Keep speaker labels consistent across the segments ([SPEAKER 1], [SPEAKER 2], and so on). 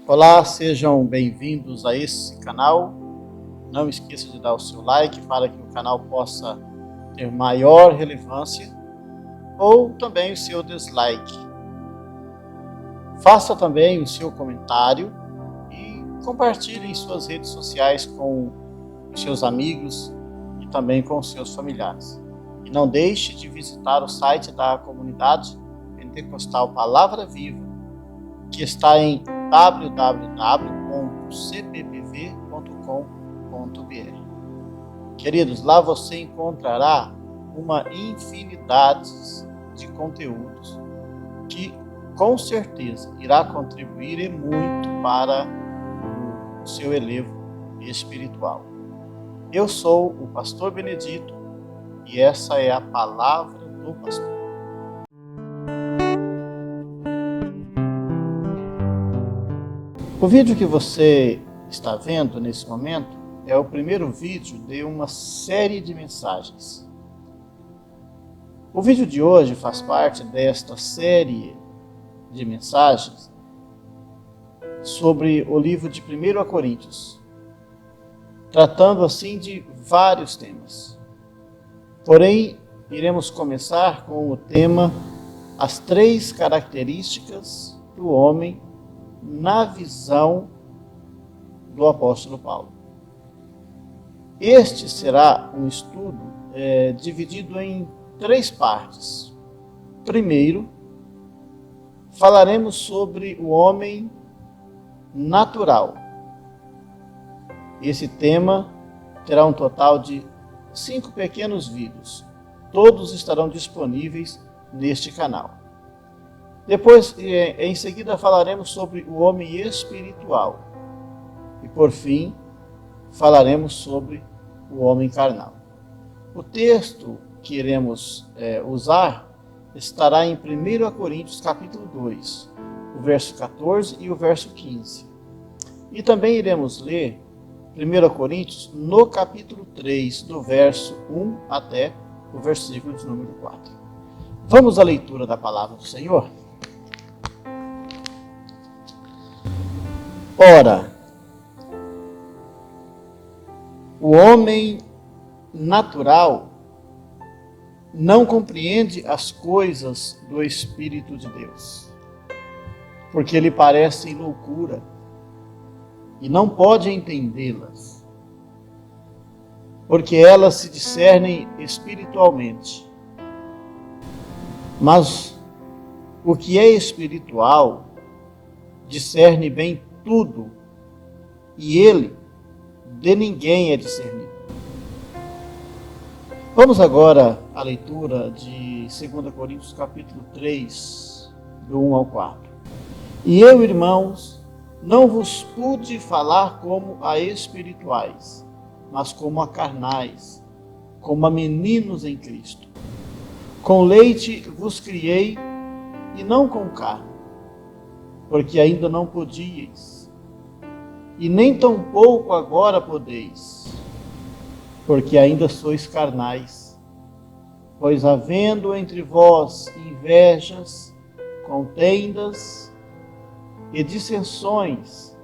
[SPEAKER 1] Olá, sejam bem-vindos a esse canal. Não esqueça de dar o seu like para que o canal possa ter maior relevância, ou também o seu dislike. Faça também o seu comentário e compartilhe em suas redes sociais com os seus amigos e também com os seus familiares. E não deixe de visitar o site da comunidade Pentecostal Palavra Viva, que está em www.cppv.com.br. Queridos, lá você encontrará uma infinidade de conteúdos que com certeza irá contribuir e muito para o seu elevo espiritual. Eu sou o pastor Benedito e essa é a palavra do pastor. O vídeo que você está vendo nesse momento é o primeiro vídeo de uma série de mensagens. O vídeo de hoje faz parte desta série de mensagens sobre o livro de 1 Coríntios, tratando assim de vários temas. Porém, iremos começar com o tema As 3 características do homem na visão do apóstolo Paulo. Este será um estudo dividido em 3 partes. Primeiro, falaremos sobre o homem natural. Esse tema terá um total de 5 pequenos vídeos. Todos estarão disponíveis neste canal. Depois, em seguida, falaremos sobre o homem espiritual. E, por fim, falaremos sobre o homem carnal. O texto que iremos usar estará em 1 Coríntios capítulo 2, o verso 14 e o verso 15. E também iremos ler 1 Coríntios no capítulo 3, do verso 1 até o versículo de número 4. Vamos à leitura da palavra do Senhor? Ora, o homem natural não compreende as coisas do Espírito de Deus, porque lhe parecem loucura e não pode entendê-las, porque elas se discernem espiritualmente. Mas o que é espiritual discerne bem tudo, e ele de ninguém é discernido. Vamos agora à leitura de 2 Coríntios capítulo 3, do 1 ao 4. E eu, irmãos, não vos pude falar como a espirituais, mas como a carnais, como a meninos em Cristo. Com leite vos criei, e não com carne, porque ainda não podíeis, e nem tampouco agora podeis, porque ainda sois carnais. Pois havendo entre vós invejas, contendas e dissensões,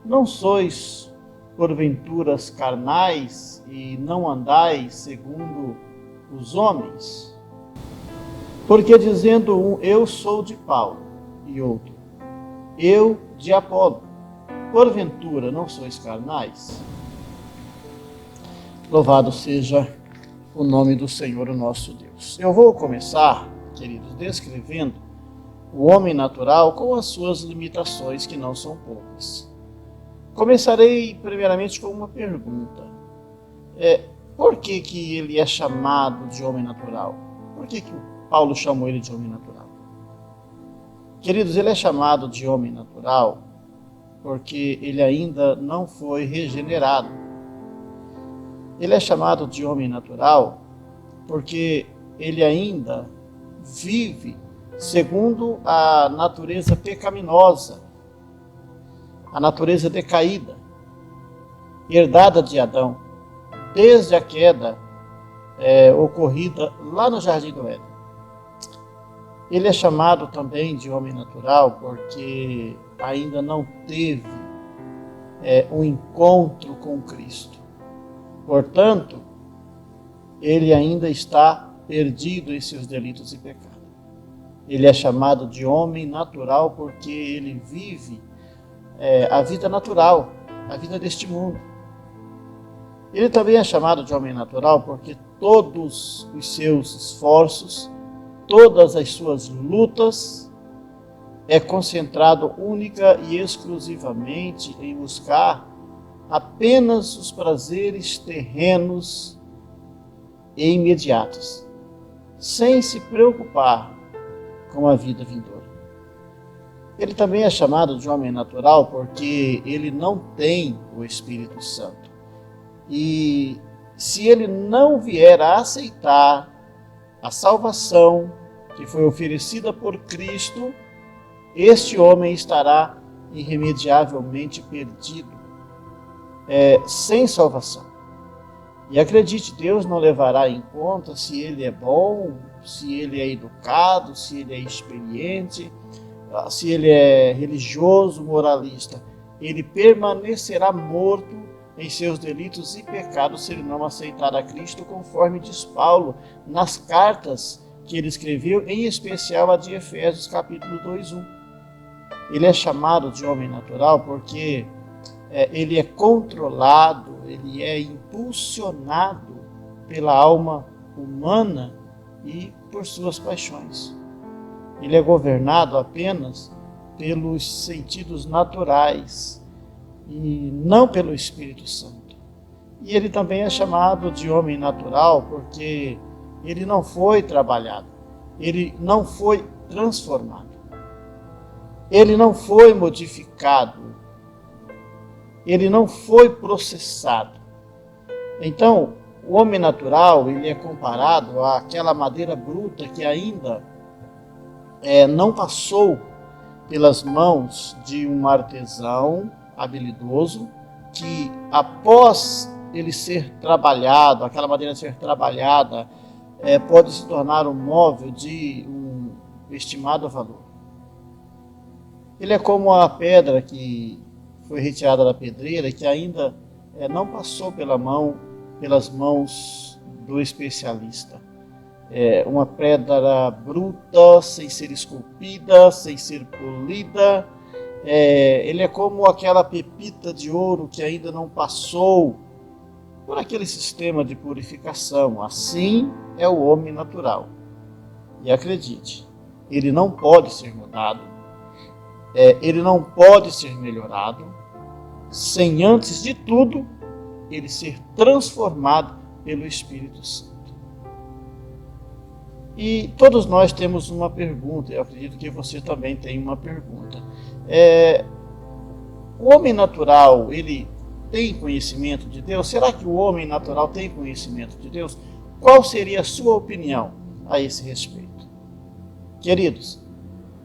[SPEAKER 1] não sois porventuras carnais e não andais segundo os homens? Porque dizendo um, eu sou de Paulo, e outro, eu de Apolo, porventura não sois carnais? Louvado seja o nome do Senhor, o nosso Deus. Eu vou começar, queridos, descrevendo o homem natural com as suas limitações, que não são poucas. Começarei primeiramente com uma pergunta. Por que ele é chamado de homem natural? Por que Paulo chamou ele de homem natural? Queridos, ele é chamado de homem natural porque ele ainda não foi regenerado. Ele é chamado de homem natural porque ele ainda vive segundo a natureza pecaminosa, a natureza decaída, herdada de Adão, desde a queda ocorrida lá no Jardim do Éden. Ele é chamado também de homem natural porque ainda não teve um encontro com Cristo. Portanto, ele ainda está perdido em seus delitos e pecados. Ele é chamado de homem natural porque ele vive a vida natural, a vida deste mundo. Ele também é chamado de homem natural porque todos os seus esforços, todas as suas lutas, é concentrado única e exclusivamente em buscar apenas os prazeres terrenos e imediatos, sem se preocupar com a vida vindoura. Ele também é chamado de homem natural porque ele não tem o Espírito Santo. E se ele não vier a aceitar a salvação que foi oferecida por Cristo, este homem estará irremediavelmente perdido, sem salvação. E acredite, Deus não levará em conta se ele é bom, se ele é educado, se ele é experiente, se ele é religioso, moralista. Ele permanecerá morto em seus delitos e pecados se ele não aceitar a Cristo, conforme diz Paulo nas cartas que ele escreveu, em especial a de Efésios, capítulo 2:1. Ele é chamado de homem natural porque ele é controlado, ele é impulsionado pela alma humana e por suas paixões. Ele é governado apenas pelos sentidos naturais e não pelo Espírito Santo. E ele também é chamado de homem natural porque ele não foi trabalhado, ele não foi transformado, ele não foi modificado, ele não foi processado. Então, o homem natural ele é comparado àquela madeira bruta que ainda não passou pelas mãos de um artesão habilidoso, que após ele ser trabalhado, aquela madeira ser trabalhada, pode se tornar um móvel de um estimado valor. Ele é como a pedra que foi retirada da pedreira e que ainda não passou pelas mãos do especialista. Uma pedra bruta, sem ser esculpida, sem ser polida. Ele é como aquela pepita de ouro que ainda não passou por aquele sistema de purificação. Assim é o homem natural. E acredite, ele não pode ser mudado, ele não pode ser melhorado, sem antes de tudo ele ser transformado pelo Espírito Santo. E todos nós temos uma pergunta, eu acredito que você também tem uma pergunta. O homem natural, ele tem conhecimento de Deus? Será que o homem natural tem conhecimento de Deus? Qual seria a sua opinião a esse respeito? Queridos,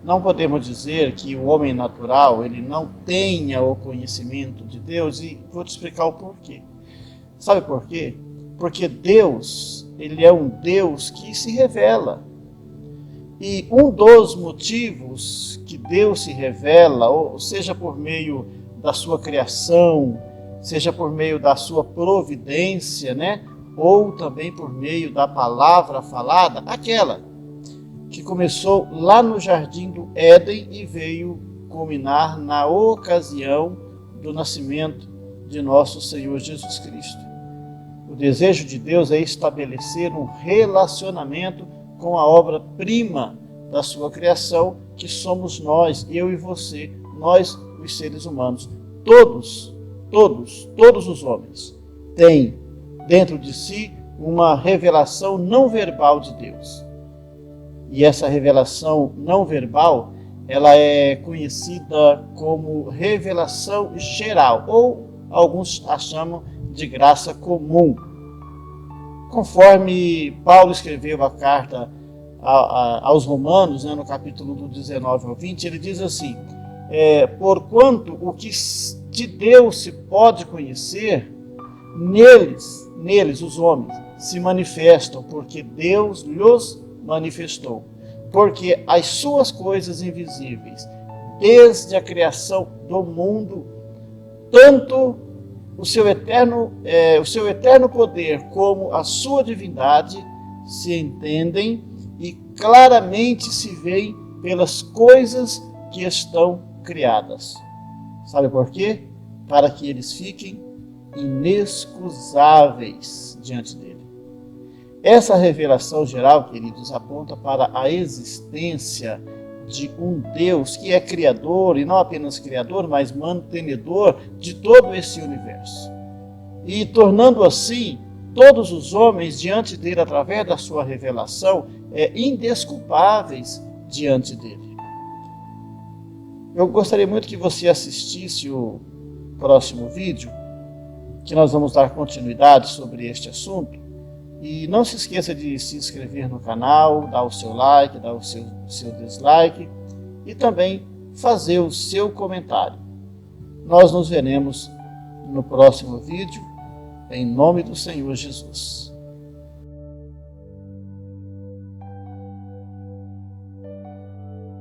[SPEAKER 1] não podemos dizer que o homem natural ele não tenha o conhecimento de Deus, e vou te explicar o porquê. Sabe por quê? Porque Deus, ele é um Deus que se revela. E um dos motivos que Deus se revela, ou seja por meio da sua criação, seja por meio da sua providência, ou também por meio da palavra falada, aquela que começou lá no Jardim do Éden e veio culminar na ocasião do nascimento de nosso Senhor Jesus Cristo. O desejo de Deus é estabelecer um relacionamento com a obra-prima da sua criação, que somos nós, eu e você, nós, os seres humanos. Todos os homens têm dentro de si uma revelação não verbal de Deus. E essa revelação não verbal, ela é conhecida como revelação geral, ou alguns a chamam de graça comum. Conforme Paulo escreveu a carta aos Romanos, no capítulo do 19 ao 20, ele diz assim: porquanto o que de Deus se pode conhecer, neles os homens se manifestam, porque Deus lhos manifestou. porque as suas coisas invisíveis, desde a criação do mundo, tanto o seu eterno poder como a sua divindade se entendem e claramente se veem pelas coisas que estão criadas. Sabe por quê? Para que eles fiquem inexcusáveis diante dele. Essa revelação geral, queridos, aponta para a existência de um Deus que é criador, e não apenas criador, mas mantenedor de todo esse universo. E tornando assim todos os homens diante dele, através da sua revelação, indesculpáveis diante dele. Eu gostaria muito que você assistisse o próximo vídeo, que nós vamos dar continuidade sobre este assunto. E não se esqueça de se inscrever no canal, dar o seu like, dar o seu dislike e também fazer o seu comentário. Nós nos veremos no próximo vídeo, em nome do Senhor Jesus.